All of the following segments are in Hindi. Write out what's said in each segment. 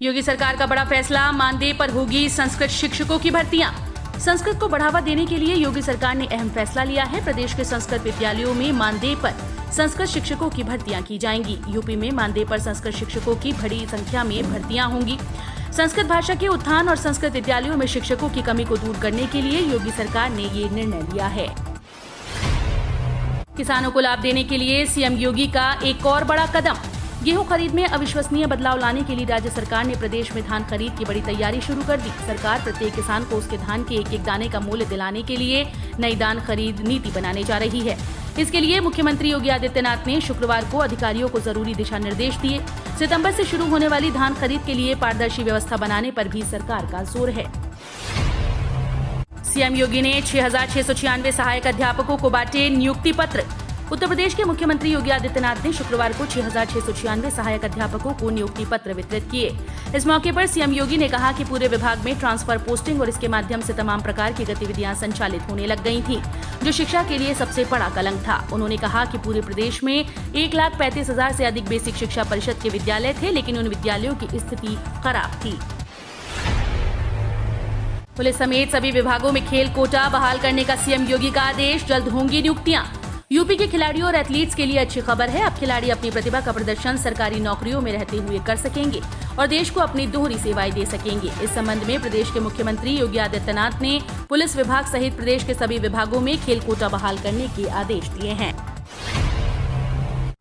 योगी सरकार का बड़ा फैसला, मानदेय पर होगी संस्कृत शिक्षकों की भर्तियां। संस्कृत को बढ़ावा देने के लिए योगी सरकार ने अहम फैसला लिया है। प्रदेश के संस्कृत विद्यालयों में मानदेय पर संस्कृत शिक्षकों की भर्तियां की जाएंगी। यूपी में मानदेय पर संस्कृत शिक्षकों की बड़ी संख्या में भर्तियां होंगी। संस्कृत भाषा के उत्थान और संस्कृत विद्यालयों में शिक्षकों की कमी को दूर करने के लिए योगी सरकार ने ये निर्णय लिया है। किसानों को लाभ देने के लिए सीएम योगी का एक और बड़ा कदम। गेहूं खरीद में अविश्वसनीय बदलाव लाने के लिए राज्य सरकार ने प्रदेश में धान खरीद की बड़ी तैयारी शुरू कर दी। सरकार प्रत्येक किसान को उसके धान के एक एक दाने का मूल्य दिलाने के लिए नई धान खरीद नीति बनाने जा रही है। इसके लिए मुख्यमंत्री योगी आदित्यनाथ ने शुक्रवार को अधिकारियों को जरूरी दिशा निर्देश दिए। सितंबर से शुरू होने वाली धान खरीद के लिए पारदर्शी व्यवस्था बनाने पर भी सरकार का जोर है। सीएम योगी ने 6,696 सहायक अध्यापकों को बांटे नियुक्ति पत्र। उत्तर प्रदेश के मुख्यमंत्री योगी आदित्यनाथ ने शुक्रवार को 6,696 सहायक अध्यापकों को नियुक्ति पत्र वितरित किए। इस मौके पर सीएम योगी ने कहा कि पूरे विभाग में ट्रांसफर, पोस्टिंग और इसके माध्यम से तमाम प्रकार की गतिविधियां संचालित होने लग गई थी, जो शिक्षा के लिए सबसे बड़ा कलंक था। उन्होंने कहा कि पूरे प्रदेश में 1,35,000 से अधिक बेसिक शिक्षा परिषद के विद्यालय थे, लेकिन उन विद्यालयों की स्थिति खराब थी। पुलिस समेत सभी विभागों में खेल कोटा बहाल करने का सीएम योगी का आदेश। जल्द होंगी नियुक्तियां। यूपी के खिलाड़ियों और एथलीट्स के लिए अच्छी खबर है। अब खिलाड़ी अपनी प्रतिभा का प्रदर्शन सरकारी नौकरियों में रहते हुए कर सकेंगे और देश को अपनी दोहरी सेवाएं दे सकेंगे। इस संबंध में प्रदेश के मुख्यमंत्री योगी आदित्यनाथ ने पुलिस विभाग सहित प्रदेश के सभी विभागों में खेल कोटा बहाल करने के आदेश दिए हैं।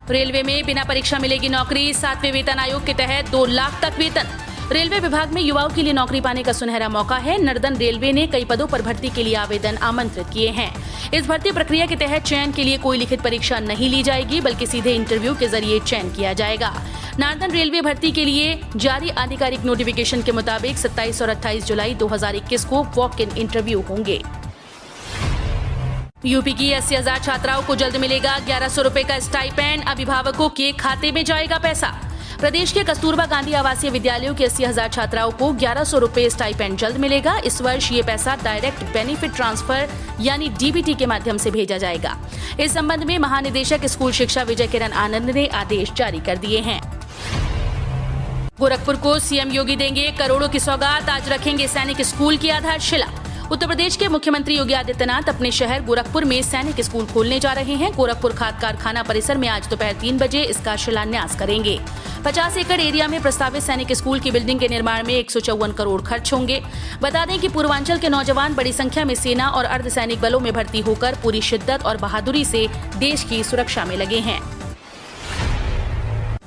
रेलवे में बिना परीक्षा मिलेगी नौकरी। 7वें वेतन आयोग के तहत 2 लाख तक वेतन। रेलवे विभाग में युवाओं के लिए नौकरी पाने का सुनहरा मौका है। नर्दन रेलवे ने कई पदों पर भर्ती के लिए आवेदन आमंत्रित किए हैं। इस भर्ती प्रक्रिया के तहत चयन के लिए कोई लिखित परीक्षा नहीं ली जाएगी, बल्कि सीधे इंटरव्यू के जरिए चयन किया जाएगा। नार्दन रेलवे भर्ती के लिए जारी आधिकारिक नोटिफिकेशन के मुताबिक 27 और 28 जुलाई 2021 को वॉक इन इंटरव्यू होंगे। यूपी की 80,000 छात्राओं को जल्द मिलेगा 1,100 रुपए का स्टाइपेंड। अभिभावकों के खाते में जाएगा पैसा। प्रदेश के कस्तूरबा गांधी आवासीय विद्यालयों के 80,000 छात्राओं को 1,100 रुपए स्टाइपेंड जल्द मिलेगा। इस वर्ष ये पैसा डायरेक्ट बेनिफिट ट्रांसफर यानी डीबीटी के माध्यम से भेजा जाएगा। इस संबंध में महानिदेशक स्कूल शिक्षा विजय किरण आनंद ने आदेश जारी कर दिए हैं। गोरखपुर को सीएम योगी देंगे करोड़ों की सौगात। आज रखेंगे सैनिक स्कूल की आधारशिला। उत्तर प्रदेश के मुख्यमंत्री योगी आदित्यनाथ अपने शहर गोरखपुर में सैनिक स्कूल खोलने जा रहे हैं। गोरखपुर खाद कारखाना परिसर में आज दोपहर 3 बजे इसका शिलान्यास करेंगे। 50 एकड़ एरिया में प्रस्तावित सैनिक स्कूल की बिल्डिंग के निर्माण में 154 करोड़ खर्च होंगे। बता दें कि पूर्वांचल के नौजवान बड़ी संख्या में सेना और अर्धसैनिक बलों में भर्ती होकर पूरी शिद्दत और बहादुरी से देश की सुरक्षा में लगे हैं।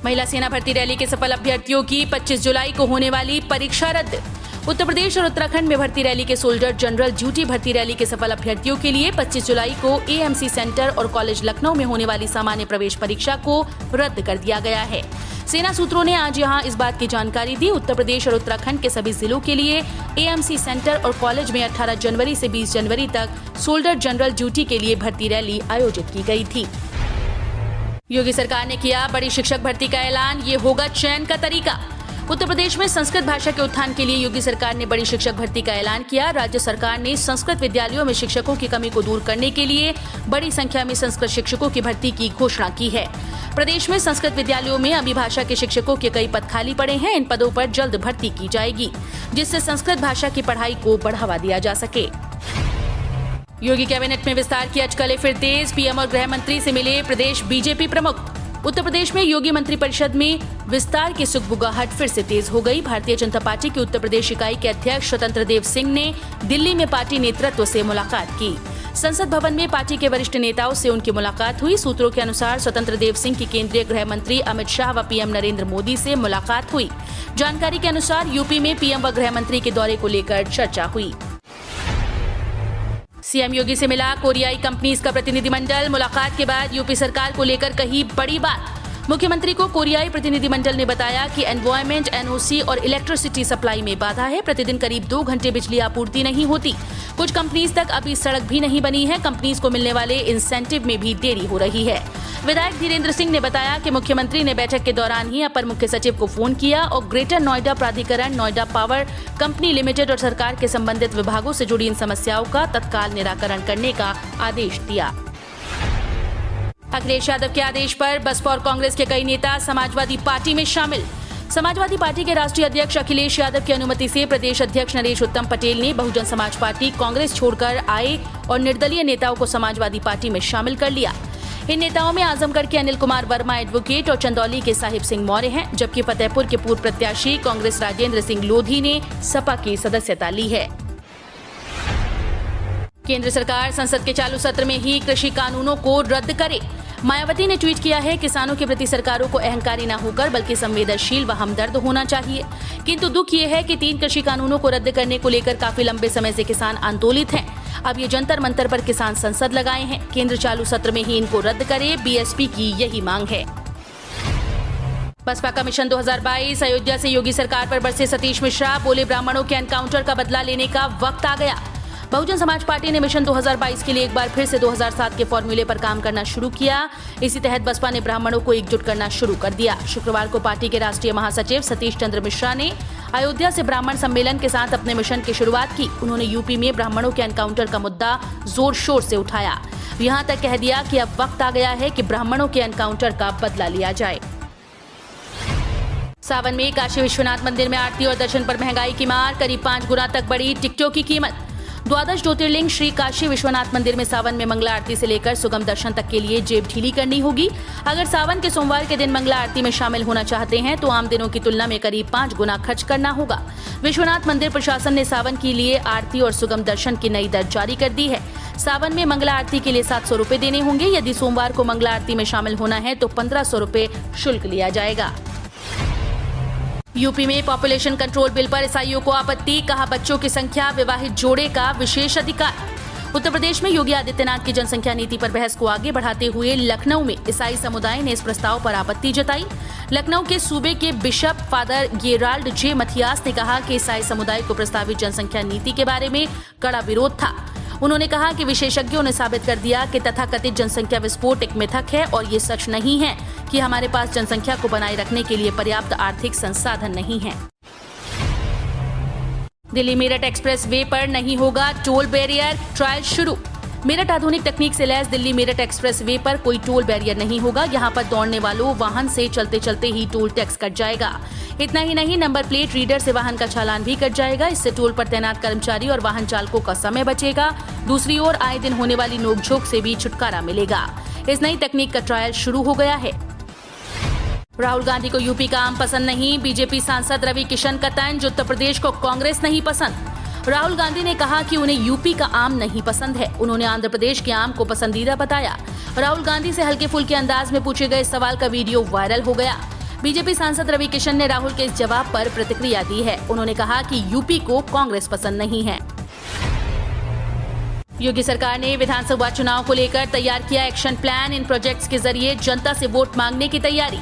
महिला सेना भर्ती रैली के सफल अभ्यर्थियों की 25 जुलाई को होने वाली परीक्षा रद्द। उत्तर प्रदेश और उत्तराखंड में भर्ती रैली के सोल्जर जनरल ड्यूटी भर्ती रैली के सफल अभ्यर्थियों के लिए 25 जुलाई को एएमसी सेंटर और कॉलेज लखनऊ में होने वाली सामान्य प्रवेश परीक्षा को रद्द कर दिया गया है। सेना सूत्रों ने आज यहां इस बात की जानकारी दी। उत्तर प्रदेश और उत्तराखंड के सभी जिलों के लिए एएमसी सेंटर और कॉलेज में 18 जनवरी से 20 जनवरी तक सोल्जर जनरल ड्यूटी के लिए भर्ती रैली आयोजित की गई थी। योगी सरकार ने किया बड़ी शिक्षक भर्ती का ऐलान। ये होगा चयन का तरीका। उत्तर प्रदेश में संस्कृत भाषा के उत्थान के लिए योगी सरकार ने बड़ी शिक्षक भर्ती का ऐलान किया। राज्य सरकार ने संस्कृत विद्यालयों में शिक्षकों की कमी को दूर करने के लिए बड़ी संख्या में संस्कृत शिक्षकों की भर्ती की घोषणा की है। प्रदेश में संस्कृत विद्यालयों में अभिभाषा के शिक्षकों के कई पद खाली पड़े हैं। इन पदों पर जल्द भर्ती की जाएगी, जिससे संस्कृत भाषा की पढ़ाई को बढ़ावा दिया जा सके। योगी कैबिनेट में विस्तार की अटकलें फिर तेज। पीएम और गृह मंत्री से मिले प्रदेश बीजेपी प्रमुख। उत्तर प्रदेश में योगी मंत्रिपरिषद में विस्तार की सुगबुगाहट फिर से तेज हो गई। भारतीय जनता पार्टी की उत्तर प्रदेश इकाई के अध्यक्ष स्वतंत्र देव सिंह ने दिल्ली में पार्टी नेतृत्व से मुलाकात की। संसद भवन में पार्टी के वरिष्ठ नेताओं से उनकी मुलाकात हुई। सूत्रों के अनुसार स्वतंत्र देव सिंह की केंद्रीय गृह मंत्री अमित शाह व पीएम नरेंद्र मोदी से मुलाकात हुई। जानकारी के अनुसार यूपी में पीएम व गृह मंत्री के दौरे को लेकर चर्चा हुई। सीएम योगी से मिला कोरियाई कंपनीज का प्रतिनिधिमंडल। मुलाकात के बाद यूपी सरकार को लेकर कही बड़ी बात। मुख्यमंत्री को कोरियाई प्रतिनिधिमंडल ने बताया कि एनवायरमेंट, एनओसी और इलेक्ट्रिसिटी सप्लाई में बाधा है। प्रतिदिन करीब 2 घंटे बिजली आपूर्ति नहीं होती। कुछ कंपनीज तक अभी सड़क भी नहीं बनी है। कंपनीज को मिलने वाले इंसेंटिव में भी देरी हो रही है। विधायक धीरेन्द्र सिंह ने बताया कि मुख्यमंत्री ने बैठक के दौरान ही अपर मुख्य सचिव को फोन किया और ग्रेटर नोएडा प्राधिकरण, नोएडा पावर कंपनी लिमिटेड और सरकार के संबंधित विभागों से जुड़ी इन समस्याओं का तत्काल निराकरण करने का आदेश दिया। अखिलेश यादव के आदेश पर बसपा और कांग्रेस के कई नेता समाजवादी पार्टी में शामिल। समाजवादी पार्टी के राष्ट्रीय अध्यक्ष अखिलेश यादव की अनुमति से प्रदेश अध्यक्ष नरेश उत्तम पटेल ने बहुजन समाज पार्टी कांग्रेस छोड़कर आए और निर्दलीय नेताओं को समाजवादी पार्टी में शामिल कर लिया। इन नेताओं में आजमगढ़ के अनिल कुमार वर्मा एडवोकेट और चंदौली के साहिब सिंह मौर्य हैं, जबकि फतेहपुर के पूर्व प्रत्याशी कांग्रेस राजेंद्र सिंह लोधी ने सपा की सदस्यता ली है। केंद्र सरकार संसद के चालू सत्र में ही कृषि कानूनों को रद्द करे। मायावती ने ट्वीट किया है, किसानों के प्रति सरकारों को अहंकारी न होकर बल्कि संवेदनशील व हमदर्द होना चाहिए। किंतु दुख ये है कि 3 कृषि कानूनों को रद्द करने को लेकर काफी लंबे समय से किसान आंदोलित हैं। अब ये जंतर मंतर पर किसान संसद लगाए हैं। केंद्र चालू सत्र में ही इनको रद्द करे, बीएसपी की यही मांग है। बसपा का मिशन 2022, अयोध्या से योगी सरकार पर बरसे सतीश मिश्रा, बोले ब्राह्मणों के एनकाउंटर का बदला लेने का वक्त आ गया। बहुजन समाज पार्टी ने मिशन 2022 के लिए एक बार फिर से 2007 के फॉर्मूले पर काम करना शुरू किया। इसी तहत बसपा ने ब्राह्मणों को एकजुट करना शुरू कर दिया। शुक्रवार को पार्टी के राष्ट्रीय महासचिव सतीश चंद्र मिश्रा ने अयोध्या से ब्राह्मण सम्मेलन के साथ अपने मिशन की शुरुआत की। उन्होंने यूपी में ब्राह्मणों के एनकाउंटर का मुद्दा जोर शोर से उठाया। यहाँ तक कह दिया कि अब वक्त आ गया है कि ब्राह्मणों के एनकाउंटर का बदला लिया जाए। सावन में काशी विश्वनाथ मंदिर में आरती और दर्शन पर महंगाई की मार, करीब 5 गुना तक बढ़ी टिकटों की कीमत। द्वादश ज्योतिर्लिंग श्री काशी विश्वनाथ मंदिर में सावन में मंगला आरती से लेकर सुगम दर्शन तक के लिए जेब ढीली करनी होगी। अगर सावन के सोमवार के दिन मंगला आरती में शामिल होना चाहते हैं तो आम दिनों की तुलना में करीब 5 गुना खर्च करना होगा। विश्वनाथ मंदिर प्रशासन ने सावन के लिए आरती और सुगम दर्शन की नई दर जारी कर दी है। सावन में मंगला आरती के लिए 700 रुपए देने होंगे। यदि सोमवार को मंगला आरती में शामिल होना है तो 1500 रुपए शुल्क लिया जाएगा। यूपी में पॉपुलेशन कंट्रोल बिल पर ईसाइयों को आपत्ति, कहा बच्चों की संख्या विवाहित जोड़े का विशेष अधिकार। उत्तर प्रदेश में योगी आदित्यनाथ की जनसंख्या नीति पर बहस को आगे बढ़ाते हुए लखनऊ में ईसाई समुदाय ने इस प्रस्ताव पर आपत्ति जताई। लखनऊ के सूबे के बिशप फादर गेराल्ड जे मथियास ने कहा कि ईसाई समुदाय को प्रस्तावित जनसंख्या नीति के बारे में कड़ा विरोध था। उन्होंने कहा कि विशेषज्ञों ने साबित कर दिया कि तथाकथित जनसंख्या विस्फोट एक मिथक है और ये सच नहीं है कि हमारे पास जनसंख्या को बनाए रखने के लिए पर्याप्त आर्थिक संसाधन नहीं है। दिल्ली मेरठ एक्सप्रेस वे पर नहीं होगा टोल बैरियर, ट्रायल शुरू। मेरठ आधुनिक तकनीक से lace Delhi Meerut express way पर कोई टोल बैरियर नहीं होगा। यहाँ पर दौड़ने वालों वाहन से चलते चलते ही टोल टैक्स कट जाएगा। इतना ही नहीं, नंबर प्लेट रीडर से वाहन का चालान भी कट जाएगा। इससे टोल पर तैनात कर्मचारी और वाहन चालकों का समय बचेगा। दूसरी ओर आए दिन होने वाली नोकझोंक से भी छुटकारा मिलेगा। इस नई तकनीक का ट्रायल शुरू हो गया है। राहुल गांधी को यूपी का आम पसंद नहीं, बीजेपी सांसद रवि किशन का तंज, उत्तर प्रदेश को कांग्रेस नहीं पसंद। राहुल गांधी ने कहा कि उन्हें यूपी का आम नहीं पसंद है। उन्होंने आंध्र प्रदेश के आम को पसंदीदा बताया। राहुल गांधी से हल्के फुल्के अंदाज में पूछे गए सवाल का वीडियो वायरल हो गया। बीजेपी सांसद रवि किशन ने राहुल के इस जवाब पर प्रतिक्रिया दी है। उन्होंने कहा कि यूपी को कांग्रेस पसंद नहीं है। योगी सरकार ने विधानसभा चुनाव को लेकर तैयार किया एक्शन प्लान। इन प्रोजेक्ट्स के जरिए जनता से वोट मांगने की तैयारी।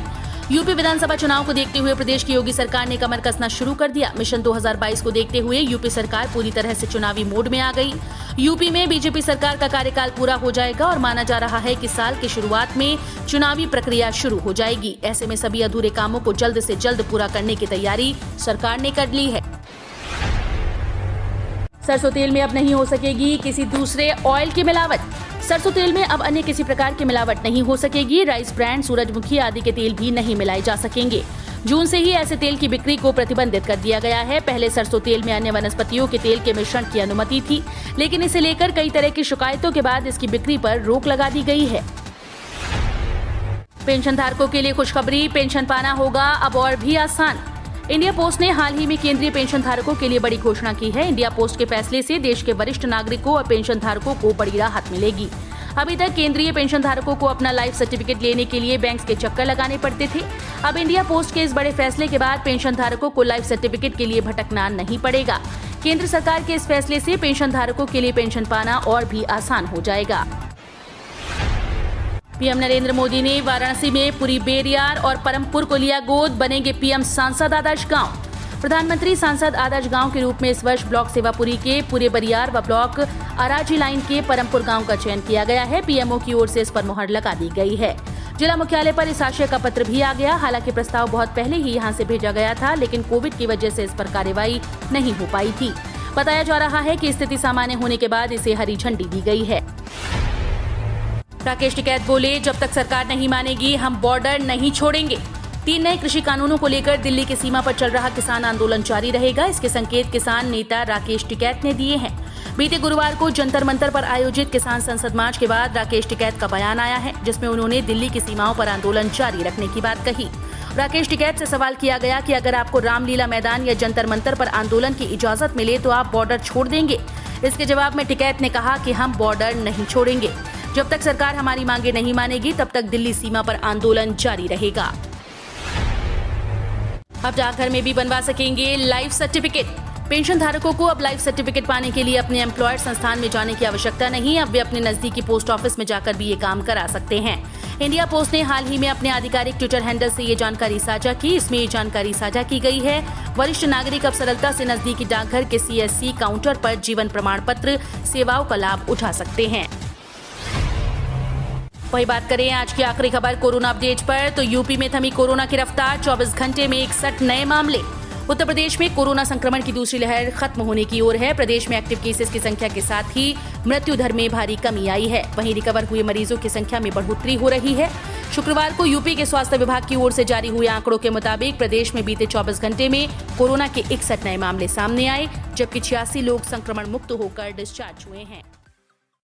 यूपी विधानसभा चुनाव को देखते हुए प्रदेश की योगी सरकार ने कमर कसना शुरू कर दिया। मिशन 2022 को देखते हुए यूपी सरकार पूरी तरह से चुनावी मोड में आ गई। यूपी में बीजेपी सरकार का कार्यकाल पूरा हो जाएगा और माना जा रहा है कि साल की शुरुआत में चुनावी प्रक्रिया शुरू हो जाएगी। ऐसे में सभी अधूरे कामों को जल्द से जल्द पूरा करने की तैयारी सरकार ने कर ली है। सरसों तेल में अब नहीं हो सकेगी किसी दूसरे ऑयल की मिलावट। सरसों तेल में अब अन्य किसी प्रकार की मिलावट नहीं हो सकेगी। राइस ब्रांड, सूरजमुखी आदि के तेल भी नहीं मिलाए जा सकेंगे। जून से ही ऐसे तेल की बिक्री को प्रतिबंधित कर दिया गया है। पहले सरसों तेल में अन्य वनस्पतियों के तेल के मिश्रण की अनुमति थी, लेकिन इसे लेकर कई तरह की शिकायतों के बाद इसकी बिक्री पर रोक लगा दी गई है। पेंशन धारकों के लिए खुशखबरी, पेंशन पाना होगा अब और भी आसान। इंडिया पोस्ट ने हाल ही में केंद्रीय पेंशन धारकों के लिए बड़ी घोषणा की है। इंडिया पोस्ट के फैसले से देश के वरिष्ठ नागरिकों और पेंशन धारकों को बड़ी राहत मिलेगी। अभी तक केंद्रीय पेंशन धारकों को अपना लाइफ सर्टिफिकेट लेने के लिए बैंक के चक्कर लगाने पड़ते थे। अब इंडिया पोस्ट के इस बड़े फैसले के बाद पेंशन धारकों को लाइफ सर्टिफिकेट के लिए भटकना नहीं पड़ेगा। केंद्र सरकार के इस फैसले से पेंशन धारकों के लिए पेंशन पाना और भी आसान हो जाएगा। पीएम नरेंद्र मोदी ने वाराणसी में पुरी बेरियार और परमपुर को लिया गोद, बनेंगे पीएम सांसद आदर्श गांव। प्रधानमंत्री सांसद आदर्श गांव के रूप में इस वर्ष ब्लॉक सेवापुरी के पूरे बरियार व ब्लॉक अराजी लाइन के परमपुर गांव का चयन किया गया है। पीएमओ की ओर से इस पर मुहर लगा दी गई है। जिला मुख्यालय पर इस आशय का पत्र भी आ गया। हालांकि प्रस्ताव बहुत पहले ही यहां से भेजा गया था, लेकिन कोविड की वजह से इस पर कार्रवाई नहीं हो पाई थी। बताया जा रहा है कि स्थिति सामान्य होने के बाद इसे हरी झंडी दी गई है। राकेश टिकैत बोले, जब तक सरकार नहीं मानेगी हम बॉर्डर नहीं छोड़ेंगे। 3 नए कृषि कानूनों को लेकर दिल्ली की सीमा पर चल रहा किसान आंदोलन जारी रहेगा। इसके संकेत किसान नेता राकेश टिकैत ने दिए हैं। बीते गुरुवार को जंतर मंतर पर आयोजित किसान संसद मार्च के बाद राकेश टिकैत का बयान आया है, जिसमें उन्होंने दिल्ली की सीमाओं पर आंदोलन जारी रखने की बात कही। राकेश टिकैत से सवाल किया गया कि अगर आपको रामलीला मैदान या जंतर मंतर पर आंदोलन की इजाजत मिले तो आप बॉर्डर छोड़ देंगे। इसके जवाब में टिकैत ने कहा कि हम बॉर्डर नहीं छोड़ेंगे। जब तक सरकार हमारी मांगे नहीं मानेगी तब तक दिल्ली सीमा पर आंदोलन जारी रहेगा। अब डाकघर में भी बनवा सकेंगे लाइफ सर्टिफिकेट। पेंशन धारकों को अब लाइफ सर्टिफिकेट पाने के लिए अपने एम्प्लॉयर संस्थान में जाने की आवश्यकता नहीं। अब वे अपने नजदीकी पोस्ट ऑफिस में जाकर भी ये काम करा सकते हैं। इंडिया पोस्ट ने हाल ही में अपने आधिकारिक ट्विटर हैंडल से ये जानकारी साझा की। इसमें ये जानकारी साझा की गई है, वरिष्ठ नागरिक अब सरलता से नजदीकी डाकघर के CSC काउंटर पर जीवन प्रमाण पत्र सेवाओं का लाभ उठा सकते हैं। वही बात करें आज की आखिरी खबर कोरोना अपडेट पर, तो यूपी में थमी कोरोना की रफ्तार। 24 घंटे में 61 नए मामले। उत्तर प्रदेश में कोरोना संक्रमण की दूसरी लहर खत्म होने की ओर है। प्रदेश में एक्टिव केसेस की संख्या के साथ ही मृत्यु दर में भारी कमी आई है। वहीं रिकवर हुए मरीजों की संख्या में बढ़ोतरी हो रही है। शुक्रवार को यूपी के स्वास्थ्य विभाग की ओर से जारी हुए आंकड़ों के मुताबिक प्रदेश में बीते 24 घंटे में कोरोना के 61 नए मामले सामने आए, जबकि 86 लोग संक्रमण मुक्त होकर डिस्चार्ज हुए हैं।